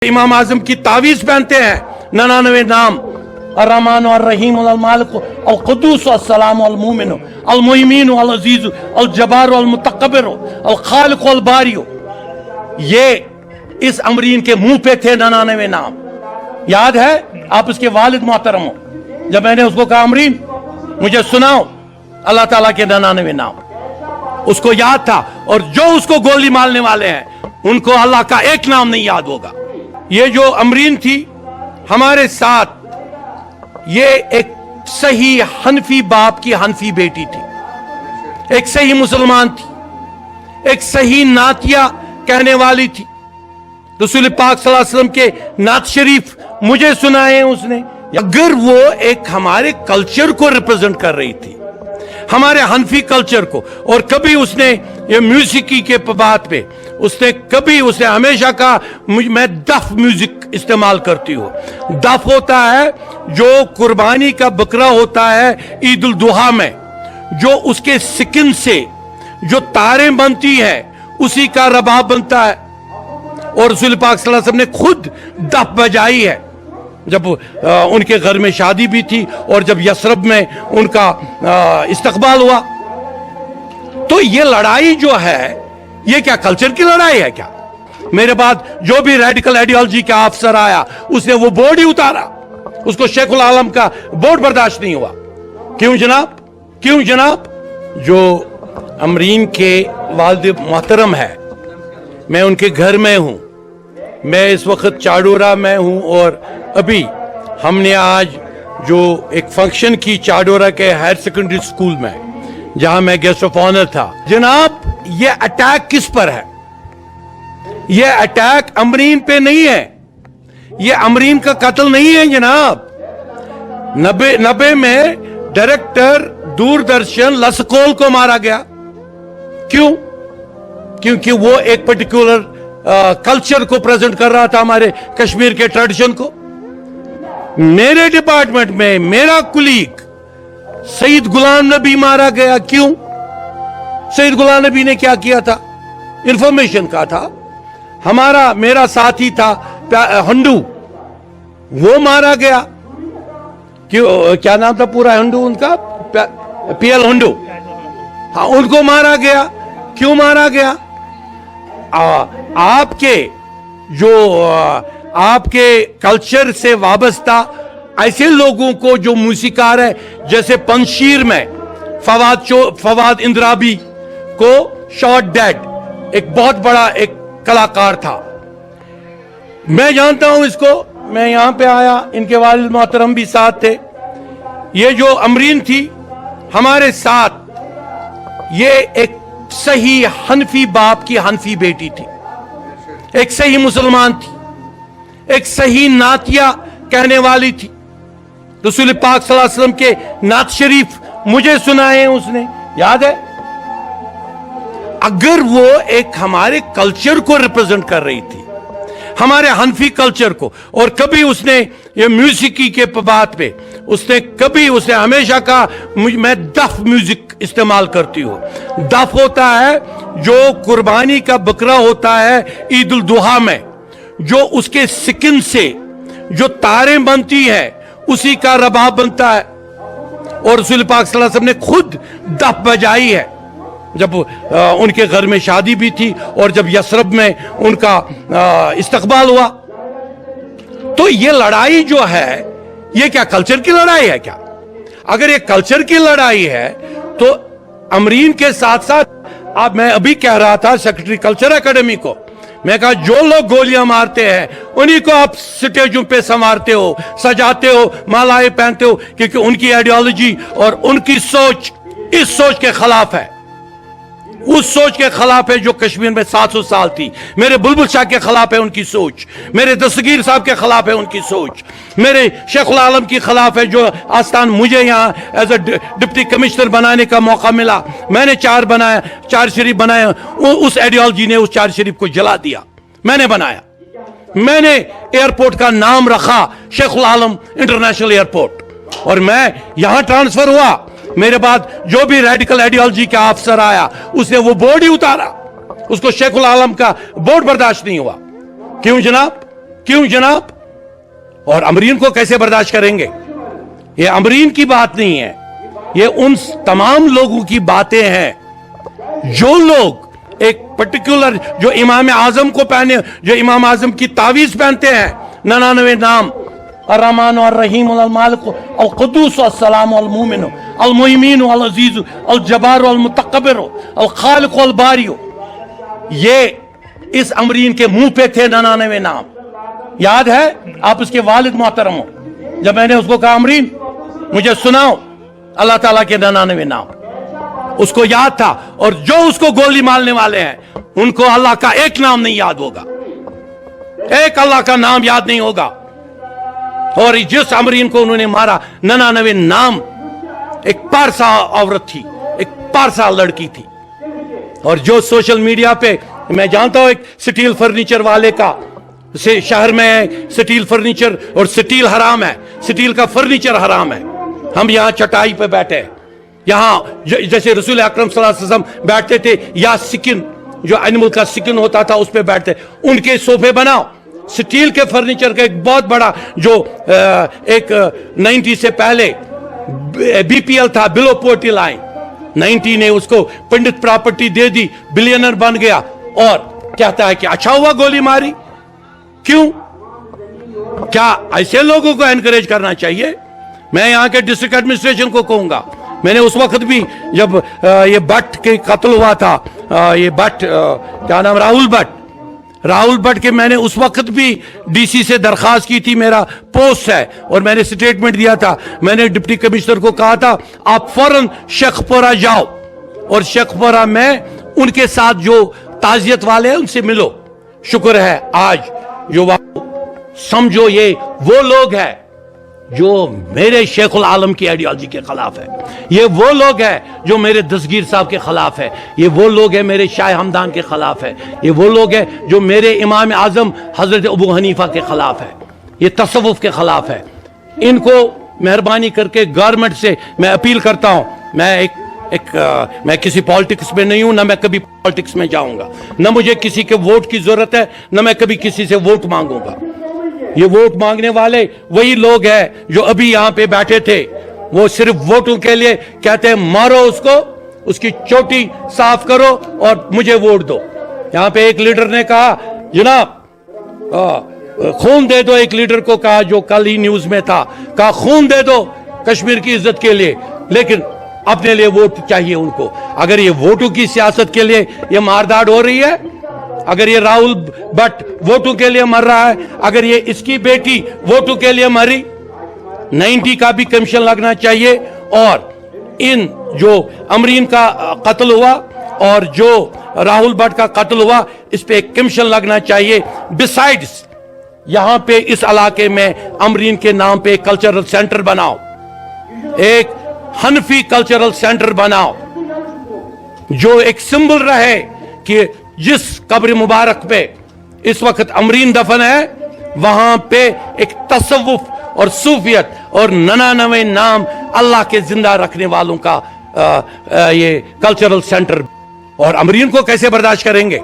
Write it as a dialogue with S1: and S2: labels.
S1: इमाम आजम की तावीज पहनते हैं 99 नाम अर्रहमान और रहीम अल मालिक अल कुद्दूस अल सलाम अल मोमिन अल मुहिमीन अल अजीज अल जब्बार अल मुतकब्बिर अल खालिक अल बारी। ये इस अमरीन के मुंह पे थे 99 नाम। याद है? आप उसके वालिद मोहतरम हो। जब मैंने उसको कहा अमरीन मुझे सुनाओ अल्लाह ताला के 99 नाम, उसको याद था। और जो उसको गोली मारने वाले हैं उनको अल्लाह का एक नाम नहीं याद होगा। ये जो अमरीन थी हमारे साथ, ये एक सही हनफी बाप की हनफी बेटी थी, एक सही मुसलमान थी, एक सही नातिया कहने वाली थी। रसूल पाक सल्लल्लाहु अलैहि वसल्लम के नात शरीफ मुझे सुनाए उसने। अगर वो एक हमारे कल्चर को रिप्रेजेंट कर रही थी, हमारे हनफी कल्चर को, और कभी उसने ये म्यूजिकी के बात पे उसने हमेशा कहा मैं दफ म्यूजिक इस्तेमाल करती हूँ। दफ होता है जो कुर्बानी का बकरा होता है ईद उल दुहा में, जो उसके सिकिन से जो तारें बनती हैं उसी का रबाब बनता है। और रसूल पाक सल्लल्लाहु अलैहि वसल्लम ने खुद दफ बजाई है जब उनके घर में शादी भी थी और जब यसरब में उनका इस्तकबाल हुआ। तो ये लड़ाई जो है ये क्या कल्चर की लड़ाई है क्या? मेरे बाद जो भी रेडिकल आइडियोलॉजी का अफसर आया उसने वो बोर्ड ही उतारा, उसको शेखुल आलम का बोर्ड बर्दाश्त नहीं हुआ। क्यों जनाब? क्यों जनाब? जो अमरीन के वालिद मोहतरम है, मैं उनके घर में हूं, मैं इस वक्त चाडोरा में हूं। और अभी हमने आज जो एक फंक्शन की चाडोरा के हायर सेकेंडरी स्कूल में, जहां मैं गेस्ट ऑफ ऑनर था। जनाब ये अटैक किस पर है? ये अटैक अमरीन पे नहीं है, ये अमरीन का कत्ल नहीं है जनाब। 90 में डायरेक्टर दूरदर्शन लसकोल को मारा गया। क्यों? क्योंकि वो एक पर्टिकुलर कल्चर को प्रेजेंट कर रहा था, हमारे कश्मीर के ट्रेडिशन को। मेरे डिपार्टमेंट में मेरा कुलीग सईद गुलाम नबी मारा गया। क्यों? सईद गुलाम नबी ने क्या किया था? इंफॉर्मेशन का था। मेरा साथी था हंडू, वो मारा गया। क्यों? क्या नाम था पूरा हंडू उनका? पीएल हंडू। हाँ, उनको मारा गया। क्यों मारा गया? आपके कल्चर से वाबस्ता ऐसे लोगों को जो मूसीकार है, जैसे पंशीर में फवाद इंद्राबी को शॉट डेड, एक बहुत बड़ा एक कलाकार था। मैं जानता हूं इसको, मैं यहां पे आया, इनके वालिद मोहतरम भी साथ थे। ये जो अमरीन थी हमारे साथ, ये एक सही हनफी बाप की हनफी बेटी थी, एक सही मुसलमान थी, एक सही नातिया कहने वाली थी। रसूल पाक सल्लल्लाहु अलैहि वसल्लम के नात शरीफ मुझे सुनाए उसने। याद है? अगर वो एक हमारे कल्चर को रिप्रेजेंट कर रही थी, हमारे हनफी कल्चर को, और कभी उसने ये म्यूजिकी के बात पे उसने हमेशा कहा मैं दफ म्यूजिक इस्तेमाल करती हूँ। दफ होता है जो कुर्बानी का बकरा होता है ईद उल दुहा में, जो उसके सिकिन से जो तारें बनती हैं उसी का रबाब बनता है। और रसूल पाक सल्लल्लाहु अलैहि वसल्लम ने खुद दफ बजाई है जब उनके घर में शादी भी थी और जब यसरब में उनका इस्तकबाल हुआ। तो ये लड़ाई जो है ये क्या कल्चर की लड़ाई है क्या? अगर ये कल्चर की लड़ाई है तो अमरीन के साथ साथ मैं अभी कह रहा था सेक्रेटरी कल्चर एकेडमी को, मैं कहा जो लोग गोलियां मारते हैं उन्हीं को आप स्टेजों पे संवारते हो, सजाते हो, मालाएं पहनते हो, क्योंकि उनकी आइडियोलॉजी और उनकी सोच इस सोच के खिलाफ है, उस सोच के खिलाफ है जो कश्मीर में 700 साल थी। मेरे बुलबुल शाह के खिलाफ है उनकी सोच, मेरे दस्तगीर साहब के खिलाफ है उनकी सोच, मेरे शेखुल आलम के खिलाफ है। जो आस्थान मुझे यहाँ एज ए डिप्टी कमिश्नर बनाने का मौका मिला, मैंने 4 शरीफ बनाया, उस आइडियोलॉजी ने उस 4 शरीफ को जला दिया। मैंने बनाया, मैंने एयरपोर्ट का नाम रखा शेखुल आलम इंटरनेशनल एयरपोर्ट, और मैं यहां ट्रांसफर हुआ। मेरे बाद जो भी रेडिकल आइडियोलॉजी का अफसर आया उसने वो बोर्ड ही उतारा, उसको शेखुल आलम का बोर्ड बर्दाश्त नहीं हुआ। क्यों जनाब? क्यों जनाब? और अमरीन को कैसे बर्दाश्त करेंगे? ये अमरीन की बात नहीं है, ये उन तमाम लोगों की बातें हैं जो लोग एक पर्टिकुलर, जो इमाम आजम को पहने, जो इमाम आजम की तावीज पहनते हैं 99 नाम, अर्रहमान अर्रहीम अल मालिक अल कुद्दूस अस्सलाम अल मोमिन अल मुहिमीन अल अजीज अल जब्बार अल मुतकब्बिर अल खालिक अल बारी, ये इस अमरीन के मुंह पे थे 99 नाम। याद है? आप उसके वालिद मोहतरम हो, जब मैंने उसको कहा अमरीन मुझे सुनाओ अल्लाह ताला के 99 नाम, उसको याद था। और जो उसको गोली मारने वाले हैं उनको अल्लाह का एक नाम नहीं याद होगा, एक अल्लाह का नाम याद नहीं होगा। और जिस अमरीन को उन्होंने मारा 99 नाम, एक पारसा औरत थी, एक पारसा लड़की थी। और जो सोशल मीडिया पे, मैं जानता हूं एक स्टील फर्नीचर वाले का से शहर में स्टील फर्नीचर, और स्टील हराम है, स्टील का फर्नीचर हराम है। हम यहां चटाई पे बैठे हैं, यहां जैसे रसूल अकरम सल्लल्लाहु अलैहि वसल्लम बैठते थे, या सिकिन, जो एनिमल का सिकिन होता था उस पे बैठते, उनके सोफे बनाओ। स्टील के फर्नीचर का एक बहुत बड़ा जो एक 90 से पहले बीपीएल था, बिलो पोवर्टी लाइन, 90 ने उसको पंडित प्रॉपर्टी दे दी, बिलियनर बन गया, और कहता है कि अच्छा हुआ गोली मारी। क्यों? क्या ऐसे लोगों को एनकरेज करना चाहिए? मैं यहां के डिस्ट्रिक्ट एडमिनिस्ट्रेशन को कहूंगा, मैंने उस वक्त भी जब ये भट्ट के कत्ल हुआ था, ये भट्ट क्या नाम, राहुल भट्ट के, मैंने उस वक्त भी डीसी से दरखास्त की थी, मेरा पोस्ट है, और मैंने स्टेटमेंट दिया था। मैंने डिप्टी कमिश्नर को कहा था आप फौरन शेखपुरा जाओ और शेखपुरा में उनके साथ जो ताजियत वाले हैं उनसे मिलो। शुक्र है आज जो समझो ये वो लोग हैं जो मेरे शेखुल आलम की आइडियोलॉजी के खिलाफ है, ये वो लोग हैं जो मेरे दस्तगीर साहब के खिलाफ है, ये वो लोग हैं मेरे शाह हमदान के खिलाफ है, ये वो लोग हैं जो मेरे इमाम आजम हजरत अबू हनीफा के खिलाफ है, ये तसव्वुफ के खिलाफ है। इनको मेहरबानी करके गवर्नमेंट से मैं अपील करता हूं, मैं किसी पॉलिटिक्स में नहीं हूं, ना मैं कभी पॉलिटिक्स में जाऊंगा, ना मुझे किसी के वोट की जरूरत है, ना मैं कभी किसी से वोट मांगूंगा। ये वोट मांगने वाले वही लोग हैं जो अभी यहां पे बैठे थे, वो सिर्फ वोटों के लिए कहते हैं मारो उसको, उसकी चोटी साफ करो और मुझे वोट दो। यहां पे एक लीडर ने कहा जनाब खून दे दो, एक लीडर को कहा जो कल ही न्यूज में था, कहा खून दे दो कश्मीर की इज्जत के लिए, लेकिन अपने लिए वोट चाहिए उनको। अगर ये वोटों की सियासत के लिए ये मारधाड़ हो रही है, अगर ये राहुल भट्ट वोटों के लिए मर रहा है, अगर ये इसकी बेटी वोटों के लिए मरी, 90 का भी कमीशन लगना चाहिए। और इन जो अमरीन का कत्ल हुआ और जो राहुल भट्ट का कत्ल हुआ, इस पे एक कमीशन लगना चाहिए। बिसाइड्स यहां पे इस इलाके में अमरीन के नाम पे एक कल्चरल सेंटर बनाओ, एक हनफी कल्चरल सेंटर बनाओ, जो एक सिंबल रहे कि जिस कब्र मुबारक पे इस वक्त अमरीन दफन है, वहां पे एक तसव्वुफ और सूफियत और 99 नाम अल्लाह के जिंदा रखने वालों का ये कल्चरल सेंटर। और अमरीन को कैसे बर्दाश्त करेंगे?